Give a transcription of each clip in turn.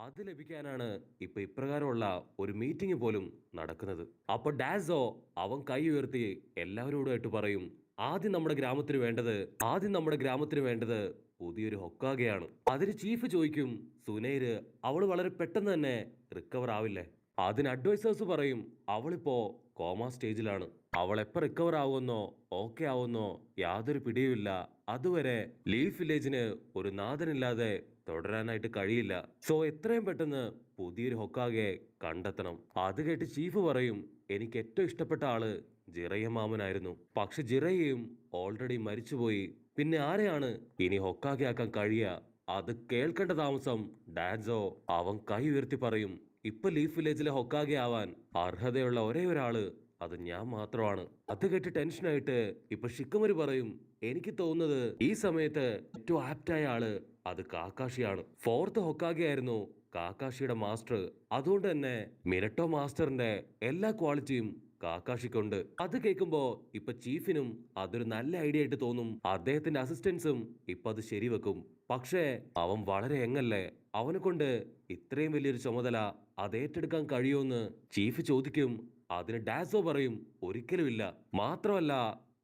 അത് ലഭിക്കാനാണ് ഇപ്പൊ ഇപ്രകാരമുള്ള ഒരു മീറ്റിംഗ് പോലും നടക്കുന്നത്. അപ്പൊ ഡാസോ അവൻ കൈ ഉയർത്തി എല്ലാവരോടുമായിട്ട് പറയും, ആദ്യം നമ്മുടെ ഗ്രാമത്തിന് വേണ്ടത് ആദ്യം നമ്മുടെ ഗ്രാമത്തിന് വേണ്ടത് പുതിയൊരു ഹൊക്കാഗെയാണ്. അതിന് ചീഫ് ചോദിക്കും, സുനൈര് അവള് വളരെ പെട്ടെന്ന് തന്നെ റിക്കവർ ആവില്ലേ? അതിന് അഡ്വൈസേഴ്സ് പറയും, അവളിപ്പോ കോമ സ്റ്റേജിലാണ്. അവൾ എപ്പോ റിക്കവർ ആവുമെന്നോ ഓക്കെ ആവുമെന്നോ യാതൊരു പിടിയുമില്ല. അതുവരെ ലീഫ് വില്ലേജിന് ഒരു നാഥനില്ലാതെ തുടരാനായിട്ട് കഴിയില്ല. സോ എത്രയും പെട്ടെന്ന് പുതിയൊരു ഹൊക്കാഗെ കണ്ടെത്തണം. അത് കേട്ട് ചീഫ് പറയും, എനിക്ക് ഏറ്റവും ഇഷ്ടപ്പെട്ട ആള് ജിറയ മാമനായിരുന്നു. പക്ഷെ ജിറയും ഓൾറെഡി മരിച്ചുപോയി. പിന്നെ ആരെയാണ് ഇനി ഹൊക്കാഗെ ആക്കാൻ കഴിയുക? അത് കേൾക്കേണ്ട താമസം ഡാൻസോ അവൻ കൈ ഉയർത്തി പറയും, ഇപ്പൊ ലീഫ് വില്ലേജിലെ ഹൊക്കാഗെ ആവാൻ അർഹതയുള്ള ഒരേ ഒരാള് അത് ഞാൻ മാത്രമാണ്. അത് കേട്ട് ടെൻഷനായിട്ട് ഇപ്പൊ ഷിക്കമര് പറയും, എനിക്ക് തോന്നുന്നത് ഈ സമയത്ത് ഏറ്റവും ആപ്റ്റായ ആള് അത് കാക്കാഷിയാണ്. ഫോർത്ത് ഹൊക്കാഗെ ആയിരുന്നു കാക്കാഷിയുടെ മാസ്റ്റർ. അതുകൊണ്ട് തന്നെ മിനട്ടോ മാസ്റ്ററിന്റെ എല്ലാ ക്വാളിറ്റിയും കാക്കാഷിക്കുണ്ട്. അത് കേൾക്കുമ്പോ ഇപ്പൊ ചീഫിനും അതൊരു നല്ല ഐഡിയ ആയിട്ട് തോന്നും. അദ്ദേഹത്തിന്റെ അസിസ്റ്റൻസും ഇപ്പൊ അത് ശരിവെക്കും. പക്ഷേ അവൻ വളരെ യങ്ങല്ലേ, അവനെ കൊണ്ട് ഇത്രയും വലിയൊരു ചുമതല അത് ഏറ്റെടുക്കാൻ കഴിയുമെന്ന് ചീഫ് ചോദിക്കും. അതിന് ഡാസോ പറയും, ഒരിക്കലുമില്ല. മാത്രമല്ല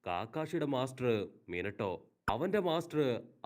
കാക്കാഷിയുടെ മാസ്റ്റർ മിനട്ടോ, അവന്റെ മാസ്റ്റർ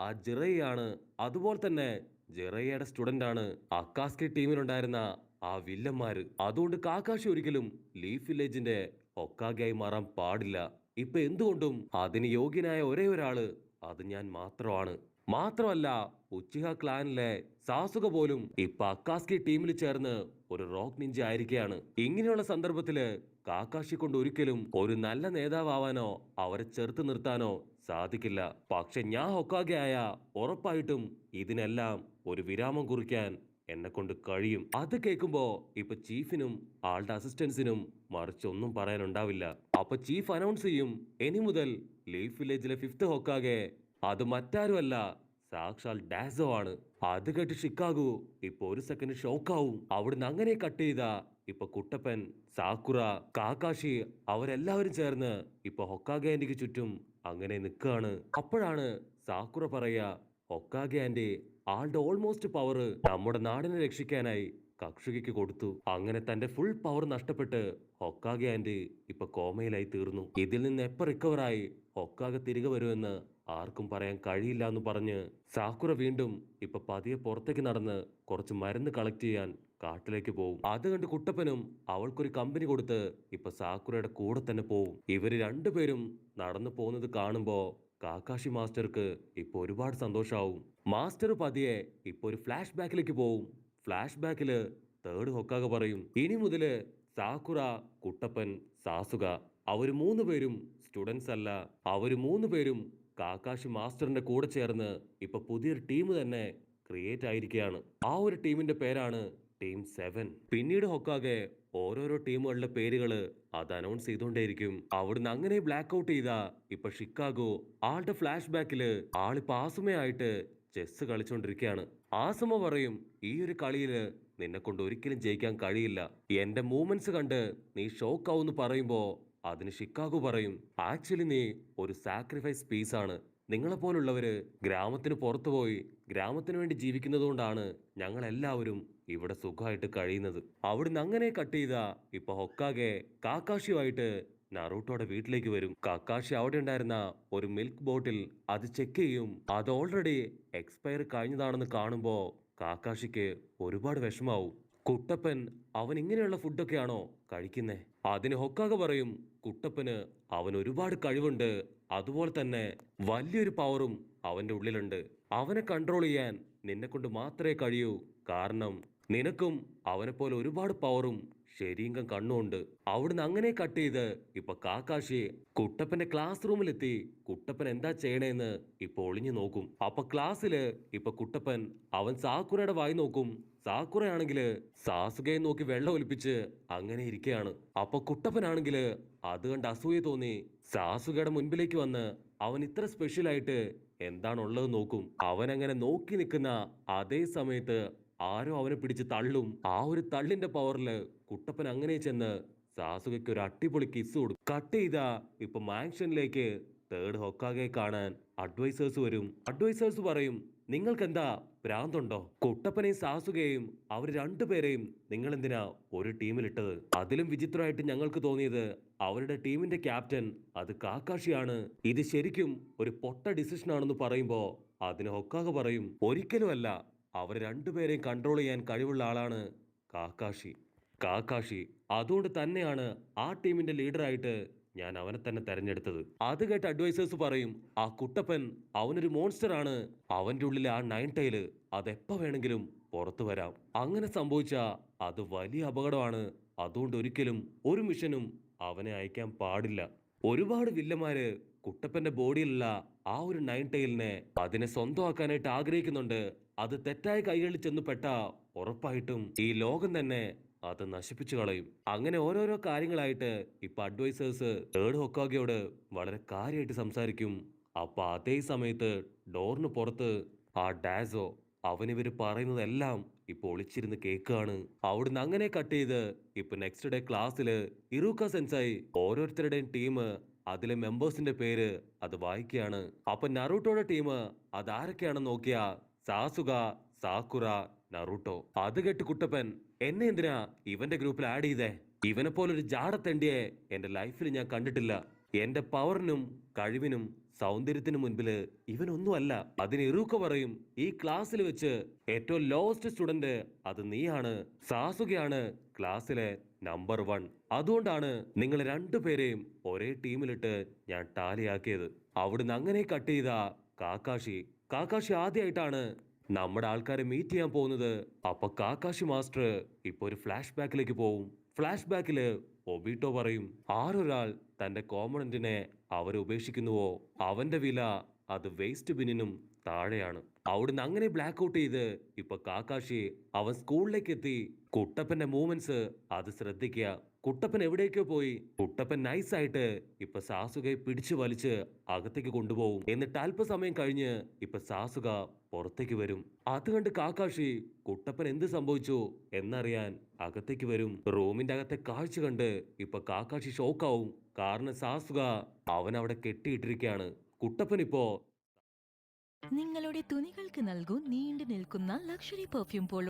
ആ ജിറയാണ്. അതുപോലെ തന്നെ ജിറയുടെ സ്റ്റുഡന്റ് ആണ് അക്കാസ്കി ടീമിലുണ്ടായിരുന്ന ആ വില്ലന്മാര്. അതുകൊണ്ട് കാക്കാഷി ഒരിക്കലും ലീഫ് വില്ലേജിന്റെ ഹൊക്കാഗെയായി മാറാൻ പാടില്ല. ഇപ്പൊ എന്തുകൊണ്ടും അതിന് യോഗ്യനായ ഒരേ ഒരാള് അത് ഞാൻ മാത്രമാണ്. മാത്രമല്ല ഉച്ചിഹ ക്ലാനിലെ സാസുക പോലും ഇപ്പൊ അക്കാസ്കി ടീമിൽ ചേർന്ന് ഒരു റോക്ക് നിഞ്ച ആയിരിക്കുകയാണ്. ഇങ്ങനെയുള്ള സന്ദർഭത്തില് കാക്കാഷി കൊണ്ട് ഒരിക്കലും ഒരു നല്ല നേതാവാനോ അവരെ ചെറുത്ത് നിർത്താനോ സാധിക്കില്ല. പക്ഷെ ഞാൻ ഹൊക്കാഗെ ആയ ഉറപ്പായിട്ടും ഇതിനെല്ലാം ഒരു വിരാമം കുറിക്കാൻ എന്നെ കൊണ്ട് കഴിയും. അത് കേൾക്കുമ്പോ ഇപ്പൊ ചീഫിനും ആളുടെ അസിസ്റ്റൻസിനും മറിച്ചൊന്നും പറയാനുണ്ടാവില്ല. അപ്പൊ ചീഫ് അനൗൺസ് ചെയ്യും, ഇനി മുതൽ ലീഫ് വില്ലേജിലെ ഫിഫ്ത് ഹൊക്കാഗെ അത് മറ്റാരുമല്ല, സാക്ഷാൽ ഡാസോ ആണ്. അത് കേട്ട് ഷിക്കാഗു ഇപ്പൊ ഒരു സെക്കൻഡ് ഷോക്കാവും. അവിടുന്ന് അങ്ങനെ കട്ട് ചെയ്ത ഇപ്പൊ കുട്ടപ്പൻ, സാക്കുറ, കാക്കാഷി അവരെല്ലാവരും ചേർന്ന് ഇപ്പൊ ഹൊക്കാഗെ ആന്റിക്ക് ചുറ്റും അങ്ങനെ നിൽക്കുകയാണ്. അപ്പോഴാണ് സാക്കുറ പറയാ, ഹൊക്കാഗെ ആന്റി ആളുടെ ഓൾമോസ്റ്റ് പവർ നമ്മുടെ നാടിനെ രക്ഷിക്കാനായി കക്ഷുകിക്ക് കൊടുത്തു. അങ്ങനെ തന്റെ ഫുൾ പവർ നഷ്ടപ്പെട്ട് ഹൊക്കാഗെ ആന്റി ഇപ്പൊ കോമയിലായി തീർന്നു. ഇതിൽ നിന്ന് എപ്പോ റിക്കവറായി ഹൊക്കാഗെ തിരികെ വരുമെന്ന് ആർക്കും പറയാൻ കഴിയില്ല എന്ന് പറഞ്ഞ് സാക്കുറ വീണ്ടും ഇപ്പൊ പതിയെ പുറത്തേക്ക് നടന്ന് കുറച്ച് മരുന്ന് കളക്ട് ചെയ്യാൻ കാട്ടിലേക്ക് പോവും. അത് കണ്ട് കുട്ടപ്പനും അവൾക്കൊരു കമ്പനി കൊടുത്ത് ഇപ്പൊ സാക്കുറയുടെ കൂടെ തന്നെ പോവും. ഇവര് രണ്ടുപേരും നടന്നു പോകുന്നത് കാണുമ്പോ കാക്കാഷി മാസ്റ്റർക്ക് ഇപ്പൊ ഒരുപാട് സന്തോഷാവും. മാസ്റ്റർ പതിയെ ഇപ്പൊ ഒരു ഫ്ലാഷ് ബാക്കിലേക്ക് പോവും. ഫ്ലാഷ് ബാക്കില് തേർഡ് ഹൊക്കാഗെ പറയും, ഇനി മുതല് സാക്കുറ, കുട്ടപ്പൻ, സാസുക അവര് മൂന്ന് പേരും സ്റ്റുഡൻസ് അല്ല. അവര് മൂന്ന് പേരും കാക്കാഷി മാസ്റ്ററിന്റെ കൂടെ ചേർന്ന് ഇപ്പൊ പുതിയൊരു ടീം തന്നെ ക്രിയേറ്റ് ആയിരിക്കുകയാണ്. ആ ഒരു ടീമിന്റെ പേരാണ് ടീം 7. പിന്നീട് ഹൊക്കാഗെ ഓരോരോ ടീമുകളുടെ പേരുകള് അത് അനൗൺസ് ചെയ്തുകൊണ്ടേയിരിക്കും. അവിടുന്ന് അങ്ങനെ ബ്ലാക്ക് ഔട്ട് ചെയ്ത ഇപ്പൊ ഷിക്കാഗോ ആളുടെ ഫ്ലാഷ് ബാക്കില് ആളിപ്പോ ആസുമയായിട്ട് ചെസ് കളിച്ചുകൊണ്ടിരിക്കുകയാണ്. ആസുമ പറയും, ഈ ഒരു കളിയില് നിന്നെ കൊണ്ട് ഒരിക്കലും ജയിക്കാൻ കഴിയില്ല. എന്റെ മൂവ്മെന്റ്സ് കണ്ട് നീ ഷോക്ക് ആവുന്ന് പറയുമ്പോ അതിന് ഷിക്കാഗോ പറയും, ആക്ച്വലി നീ ഒരു സാക്രിഫൈസ് പീസാണ്. നിങ്ങളെപ്പോലുള്ളവര് ഗ്രാമത്തിന് പുറത്തുപോയി ഗ്രാമത്തിന് വേണ്ടി ജീവിക്കുന്നത് കൊണ്ടാണ് ഞങ്ങൾ എല്ലാവരും ഇവിടെ സുഖമായിട്ട് കഴിയുന്നത്. അവിടുന്ന് അങ്ങനെ കട്ട് ചെയ്ത ഇപ്പൊ ഹൊക്കാഗെ കാക്കാഷിയുമായിട്ട് നറൂട്ടോയുടെ വീട്ടിലേക്ക് വരും. കക്കാഷി അവിടെ ഉണ്ടായിരുന്ന ഒരു മിൽക്ക് ബോട്ടിൽ അത് ചെക്ക് ചെയ്യും. അത് ഓൾറെഡി എക്സ്പയർ കഴിഞ്ഞതാണെന്ന് കാണുമ്പോ കാക്കാഷിക്ക് ഒരുപാട് വിഷമാവും. കുട്ടപ്പൻ അവൻ ഇങ്ങനെയുള്ള ഫുഡൊക്കെയാണോ കഴിക്കുന്നേ? അതിന് ഹൊക്കാഗെ പറയും, കുട്ടപ്പന് അവൻ ഒരുപാട് കഴിവുണ്ട്. അതുപോലെ തന്നെ വലിയൊരു പവറും അവന്റെ ഉള്ളിലുണ്ട്. അവനെ കൺട്രോൾ ചെയ്യാൻ നിന്നെ കൊണ്ട് മാത്രമേ കഴിയൂ. കാരണം നിനക്കും അവനെ പോലെ ഒരുപാട് പവറും ശരീരം കണ്ണുണ്ട്. അവിടുന്ന് അങ്ങനെ കട്ട് ചെയ്ത് ഇപ്പൊ കാക്കാഷി കുട്ടപ്പന്റെ ക്ലാസ് റൂമിലെത്തി കുട്ടപ്പൻ എന്താ ചെയ്യണേന്ന് ഇപ്പൊ ഒളിഞ്ഞു നോക്കും. അപ്പൊ ക്ലാസ്സില് ഇപ്പൊ കുട്ടപ്പൻ അവൻ സാക്കുറയുടെ വായി നോക്കും. സാക്കുറയാണെങ്കില് സാസുകയെ നോക്കി വെള്ളം ഒലിപ്പിച്ച് അങ്ങനെ ഇരിക്കുകയാണ്. അപ്പൊ കുട്ടപ്പനാണെങ്കില് അത് കണ്ട് അസൂയ തോന്നി സാസുകയുടെ മുൻപിലേക്ക് വന്ന് അവൻ ഇത്ര സ്പെഷ്യൽ ആയിട്ട് എന്താണുള്ളത് നോക്കും. അവൻ അങ്ങനെ നോക്കി നിൽക്കുന്ന അതേ സമയത്ത് ആരോ അവനെ പിടിച്ച് തള്ളും. ആ ഒരു തള്ളിന്റെ പവറില് കുട്ടപ്പൻ അങ്ങനെ ചെന്ന് സാസുകയ്ക്ക് ഒരു അടിപൊളി കിസ് കൊടുക്കും. കട്ട് ചെയ്ത ഇപ്പൊ മാൻഷനിലേക്ക് തേർഡ് ഹൊക്കാഗെ കാണാൻ അഡ്വൈസേഴ്സ് വരും. അഡ്വൈസേഴ്സ് പറയും, നിങ്ങൾക്കെന്താ ഭ്രാന്തുണ്ടോ? കുട്ടപ്പനെയും സാസുകയെയും അവർ രണ്ടുപേരെയും നിങ്ങൾ എന്തിനാ ഒരു ടീമിലിട്ടത്? അതിലും വിചിത്രമായിട്ട് ഞങ്ങൾക്ക് തോന്നിയത് അവരുടെ ടീമിന്റെ ക്യാപ്റ്റൻ അത് കാക്കാഷിയാണ്. ഇത് ശരിക്കും ഒരു പൊട്ട ഡിസിഷൻ ആണെന്ന് പറയുമ്പോ അതിന് ഹൊക്കാഗ പറയും, ഒരിക്കലുമല്ല. അവരെ രണ്ടുപേരെയും കൺട്രോൾ ചെയ്യാൻ കഴിവുള്ള ആളാണ് കാക്കാഷി. കാക്കാഷി. അതുകൊണ്ട് തന്നെയാണ് ആ ടീമിന്റെ ലീഡറായിട്ട് ഞാൻ അവനെ തന്നെ തെരഞ്ഞെടുത്തത്. അത് കേട്ട് അഡ്വൈസേഴ്സ് പറയും, ആ കുട്ടപ്പൻ അവനൊരു മോൺസ്റ്റർ ആണ്. അവന്റെ ഉള്ളിലെ ആ നയൻ ടൈല് അതെപ്പോ വേണമെങ്കിലും പുറത്തു വരാം. അങ്ങനെ സംഭവിച്ചാ അത് വലിയ അപകടമാണ്. അതുകൊണ്ട് ഒരിക്കലും ഒരു മിഷനും അവനെ അയക്കാൻ പാടില്ല. ഒരുപാട് വില്ലന്മാര് കുട്ടപ്പന്റെ ബോഡിയിലുള്ള ആ ഒരു നയൻ ടൈലിനെ അതിനെ സ്വന്തമാക്കാനായിട്ട് ആഗ്രഹിക്കുന്നുണ്ട്. അത് തെറ്റായ കൈകളിൽ ചെന്ന് പെട്ടാ ഉറപ്പായിട്ടും ഈ ലോകം തന്നെ അത് നശിപ്പിച്ചു കളയും. അങ്ങനെ ഓരോരോ കാര്യങ്ങളായിട്ട് ഇപ്പൊ അഡ്വൈസേഴ്സ് തേർഡ് ഹൊക്കാഗയോട് വളരെ കാര്യമായിട്ട് സംസാരിക്കും. അപ്പൊ അതേ സമയത്ത് ഡോറിന് പുറത്ത് ആ ഡാസോ അവനിവര് പറയുന്നതെല്ലാം ഇപ്പൊ ഒളിച്ചിരുന്ന് കേൾക്കാണ്. അവിടുന്ന് അങ്ങനെ കട്ട് ചെയ്ത് ഇപ്പൊ നെക്സ്റ്റ് ഡേ ക്ലാസ്സില് ഇറൂക്ക സെൻസായി ഓരോരുത്തരുടെയും ടീം അതിലെ മെമ്പേഴ്സിന്റെ പേര് അത് വായിക്കുകയാണ്. അപ്പൊ നറൂട്ടോയുടെ ടീം അതാരൊക്കെയാണെന്ന് നോക്കിയാ സാസുക, സാക്കുറ, നറൂട്ടോ. അത് കേട്ട് കുട്ടപ്പൻ, എന്നെ എന്തിനാ ഇവന്റെ ഗ്രൂപ്പിൽ ആഡ് ചെയ്തേ? ഇവനെ പോലൊരു ജാടത്തെണ്ടിയെ എന്റെ ലൈഫിൽ ഞാൻ കണ്ടിട്ടില്ല. എന്റെ പവറിനും കഴിവിനും സൗന്ദര്യത്തിനും മുൻപില് ഇവനൊന്നുമല്ല. അതിന് ഇറൂക്ക പറയും, ഈ ക്ലാസ്സിൽ വെച്ച് ഏറ്റവും ലോവസ്റ്റ് സ്റ്റുഡന്റ് അത് നീയാണ്. സാസുകയാണ് ക്ലാസ്സിലെ നമ്പർ 1. അതുകൊണ്ടാണ് നിങ്ങൾ രണ്ടുപേരെയും ഒരേ ടീമിലിട്ട് ഞാൻ ടാലിയാക്കിയത്. അവിടുന്ന് അങ്ങനെ കട്ട് ചെയ്ത കാക്കാഷി. കാക്കാഷി ആദ്യമായിട്ടാണ് നമ്മുടെ ആൾക്കാരെ മീറ്റ് ചെയ്യാൻ പോകുന്നത്. അപ്പൊ കാക്കാഷി മാസ്റ്റർ ഇപ്പൊ ഒരു ഫ്ലാഷ് ബാക്കിലേക്ക് പോവും. ഫ്ലാഷ് ബാക്കില് ഒബീട്ടോ പറയും, ആരൊരാൾ തന്റെ കോമണന്റിനെ അവരെ ഉപേക്ഷിക്കുന്നുവോ അവന്റെ വില അത് വേസ്റ്റ് ബിന്നിനും താഴെയാണ്. അവിടുന്ന് അങ്ങനെ ബ്ലാക്ക് ഔട്ട് ചെയ്ത് ഇപ്പൊ കാക്കാഷി അവൻ സ്കൂളിലേക്ക് എത്തി. കുട്ടപ്പന്റെ മൂവ്മെന്റ്സ് അത് ശ്രദ്ധിക്കുക. കുട്ടപ്പൻ എവിടേക്കോ പോയി. കുട്ടപ്പൻ നൈസായിട്ട് ഇപ്പൊ സാസുകയെ പിടിച്ചു വലിച്ച് അകത്തേക്ക് കൊണ്ടുപോകും. എന്നിട്ട് അല്പസമയം കഴിഞ്ഞ് ഇപ്പൊ സാസുക പുറത്തേക്ക് വരും. അത് കണ്ട് കാക്കാഷി കുട്ടപ്പൻ എന്ത് സംഭവിച്ചു എന്നറിയാൻ അകത്തേക്ക് വരും. റൂമിന്റെ അകത്തെ കാഴ്ച കണ്ട് ഇപ്പൊ കാക്കാഷി ഷോക്കാവും. കാരണം സാസുക അവൻ അവിടെ കെട്ടിയിട്ടിരിക്കുകയാണ്. കുട്ടപ്പൻ ഇപ്പോ നിങ്ങളുടെ തുണികൾക്ക് നൽകൂ നീണ്ടു നിൽക്കുന്ന ലക്ഷറി പെർഫ്യൂം